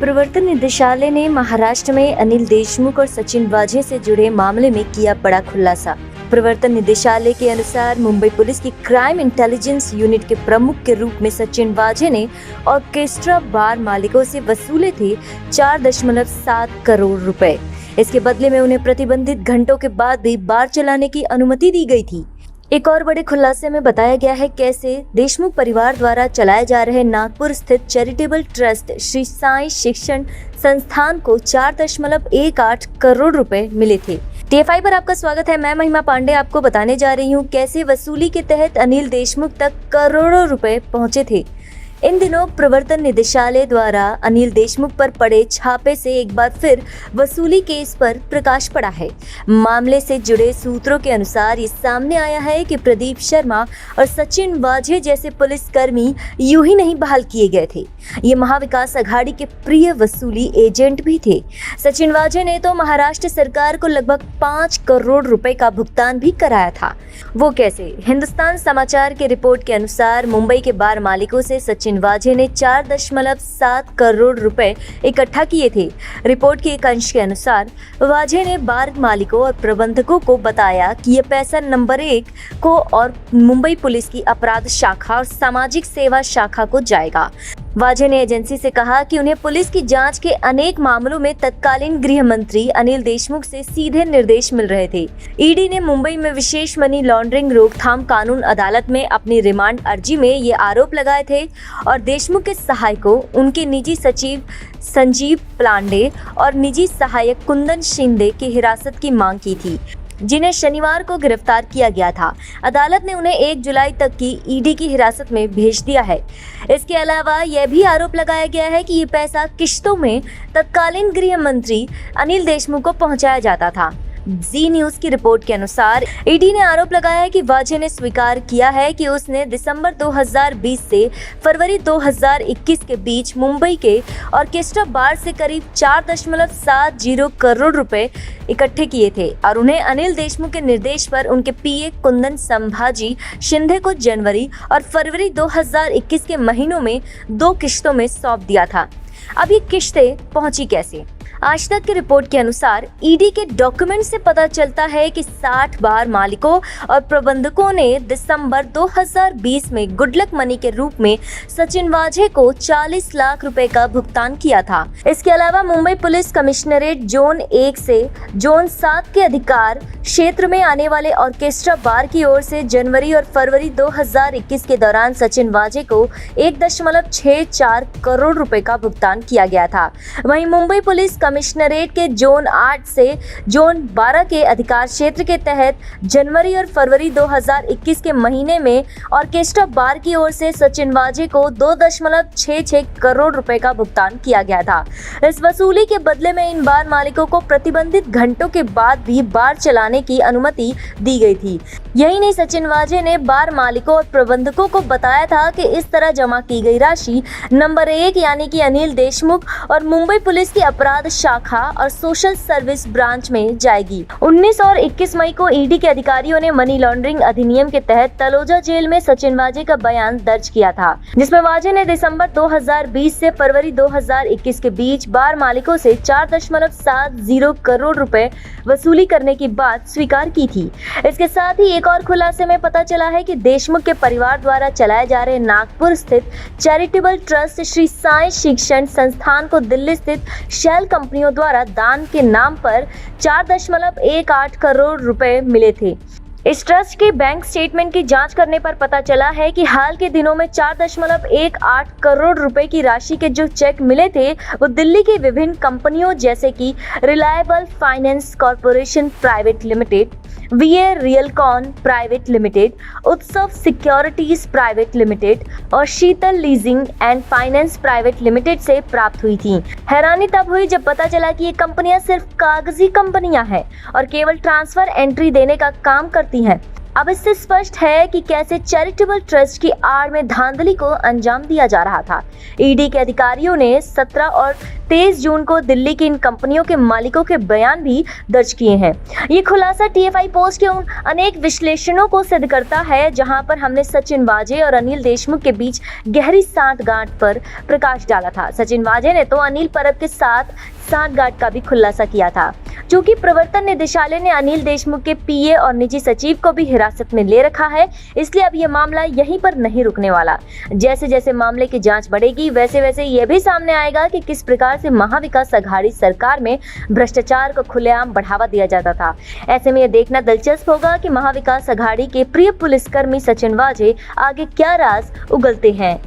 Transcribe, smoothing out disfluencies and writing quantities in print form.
प्रवर्तन निदेशालय ने महाराष्ट्र में अनिल देशमुख और सचिन वाझे से जुड़े मामले में किया बड़ा खुलासा। प्रवर्तन निदेशालय के अनुसार मुंबई पुलिस की क्राइम इंटेलिजेंस यूनिट के प्रमुख के रूप में सचिन वाझे ने ऑर्केस्ट्रा बार मालिकों से वसूले थे 4.7 करोड़ रुपए। इसके बदले में उन्हें प्रतिबंधित घंटों के बाद भी बार चलाने की अनुमति दी गई थी। एक और बड़े खुलासे में बताया गया है कैसे देशमुख परिवार द्वारा चलाए जा रहे नागपुर स्थित चैरिटेबल ट्रस्ट श्री साई शिक्षण संस्थान को 4.18 करोड़ रुपए मिले थे। TFI पर आपका स्वागत है। मैं महिमा पांडे आपको बताने जा रही हूँ कैसे वसूली के तहत अनिल देशमुख तक करोड़ों रुपए पहुँचे थे। इन दिनों प्रवर्तन निदेशालय द्वारा अनिल देशमुख पर पड़े छापे से एक बार फिर वसूली केस पर प्रकाश पड़ा है। मामले से जुड़े सूत्रों के अनुसार ये सामने आया है कि प्रदीप शर्मा और सचिन वाझे जैसे पुलिसकर्मी यूं ही नहीं बहाल किए गए थे, ये महाविकास अघाड़ी के प्रिय वसूली एजेंट भी थे। सचिन वाझे ने तो महाराष्ट्र सरकार को लगभग 5 करोड़ रुपए का भुगतान भी कराया था। वो कैसे? हिंदुस्तान समाचार की रिपोर्ट के अनुसार मुंबई के बार मालिकों से सचिन वाझे ने 4.7 करोड़ रुपए इकट्ठा किए थे। रिपोर्ट के एक अंश के अनुसार वाझे ने बार मालिकों और प्रबंधकों को बताया कि यह पैसा नंबर 1 को और मुंबई पुलिस की अपराध शाखा और सामाजिक सेवा शाखा को जाएगा। वाझे ने एजेंसी से कहा कि उन्हें पुलिस की जांच के अनेक मामलों में तत्कालीन गृह मंत्री अनिल देशमुख से सीधे निर्देश मिल रहे थे। ईडी ने मुंबई में विशेष मनी लॉन्ड्रिंग रोकथाम कानून अदालत में अपनी रिमांड अर्जी में ये आरोप लगाए थे और देशमुख के सहायकों, उनके निजी सचिव संजीव पांडे और निजी सहायक कुंदन शिंदे की हिरासत की मांग की थी, जिन्हें शनिवार को गिरफ्तार किया गया था। अदालत ने उन्हें 1 जुलाई तक की ईडी की हिरासत में भेज दिया है। इसके अलावा यह भी आरोप लगाया गया है कि ये पैसा किश्तों में तत्कालीन गृह मंत्री अनिल देशमुख को पहुंचाया जाता था। जी न्यूज की रिपोर्ट के अनुसार ईडी ने आरोप लगाया है कि वाझे ने स्वीकार किया है कि उसने दिसंबर 2020 से फरवरी 2021 के बीच मुंबई के ऑर्केस्ट्रा बार से करीब 4.70 करोड़ रुपए इकट्ठे किए थे और उन्हें अनिल देशमुख के निर्देश पर उनके पीए कुंदन संभाजी शिंदे को जनवरी और फरवरी 2021 के महीनों में 2 किश्तों में सौंप दिया था। अब ये किश्तें पहुंची कैसे? आज तक की रिपोर्ट के अनुसार ईडी के डॉक्यूमेंट से पता चलता है कि 60 बार मालिकों और प्रबंधकों ने दिसंबर 2020 में गुडलक मनी के रूप में सचिन वाझे को 40 लाख रुपए का भुगतान किया था। इसके अलावा मुंबई पुलिस कमिश्नरेट जोन 1 से जोन 7 के अधिकार क्षेत्र में आने वाले ऑर्केस्ट्रा बार की ओर से जनवरी और फरवरी 2021 के दौरान सचिन वाझे को 1.64 करोड़ रुपए का भुगतान किया गया था। वहीं मुंबई पुलिस कमिश्नरेट के जोन 8 से जोन 12 के अधिकार क्षेत्र के तहत जनवरी और फरवरी 2021 के महीने में ऑर्केस्ट्रा बार की ओर से सचिन वाझे को 2.66 करोड़ रुपए का भुगतान किया गया था। इस वसूली के बदले में इन बार मालिकों को प्रतिबंधित घंटों के बाद भी बार चलाने की अनुमति दी गई थी। यही नहीं, सचिन वाझे ने बार मालिकों और प्रबंधकों को बताया था कि इस तरह जमा की गई राशि नंबर 1 यानी कि अनिल देशमुख और मुंबई पुलिस की अपराध शाखा और सोशल सर्विस ब्रांच में जाएगी। 19 और 21 मई को ईडी के अधिकारियों ने मनी लॉन्ड्रिंग अधिनियम के तहत तलोजा जेल में सचिन वाझे का बयान दर्ज किया था, जिसमें वाझे ने दिसंबर 2020 से फरवरी 2021 के बीच बार मालिकों से 4.70 करोड़ रुपए वसूली करने की बात स्वीकार की थी। इसके साथ ही एक और खुलासे में पता चला है कि देशमुख के परिवार द्वारा चलाए जा रहे नागपुर स्थित चैरिटेबल ट्रस्ट श्री साई शिक्षण संस्थान को दिल्ली स्थित शेल कंपनियों द्वारा दान के नाम पर 4.18 करोड़ रुपए मिले थे। इस ट्रस्ट के बैंक स्टेटमेंट की जांच करने पर पता चला है कि हाल के दिनों में 4.18 करोड़ रुपए की राशि के जो चेक मिले थे वो दिल्ली की विभिन्न कंपनियों जैसे कि reliable finance corporation private limited, VA Realcon private limited, Utsav securities private limited और Sheetal leasing and finance private limited से प्राप्त हुई थी। हैरानी तब हुई जब पता चला कि ये कंपनियां सिर्फ कागजी कंपनियां हैं और केवल ट्रांसफर एंट्री देने का काम करती हैं। अब इससे स्पष्ट है कि कैसे चैरिटेबल ट्रस्ट की आड़ में धांधली को अंजाम दिया जा रहा था। ईडी के अधिकारियों ने 17 और 23 जून को दिल्ली की इन कंपनियों के मालिकों के बयान भी दर्ज किए हैं। ये खुलासा टीएफआई पोस्ट के उन अनेक विश्लेषणों को सिद्ध करता है जहां पर हमने सचिन वाजे और अनिल देशमुख के बीच गहरी सांठगांठ पर प्रकाश डाला था। सचिन वाजे ने तो अनिल परब के साथ सांठगांठ का भी खुलासा किया था। चूंकि प्रवर्तन निदेशालय ने अनिल देशमुख के पीए और निजी सचिव को भी हिरासत में ले रखा है, इसलिए अब यह मामला यहीं पर नहीं रुकने वाला। जैसे जैसे मामले की जांच बढ़ेगी वैसे वैसे यह भी सामने आएगा कि किस प्रकार से महाविकास अघाड़ी सरकार में भ्रष्टाचार को खुलेआम बढ़ावा दिया जाता था। ऐसे में यह देखना दिलचस्प होगा कि महाविकास अघाड़ी के प्रिय पुलिसकर्मी सचिन वाजे आगे क्या राज उगलते हैं।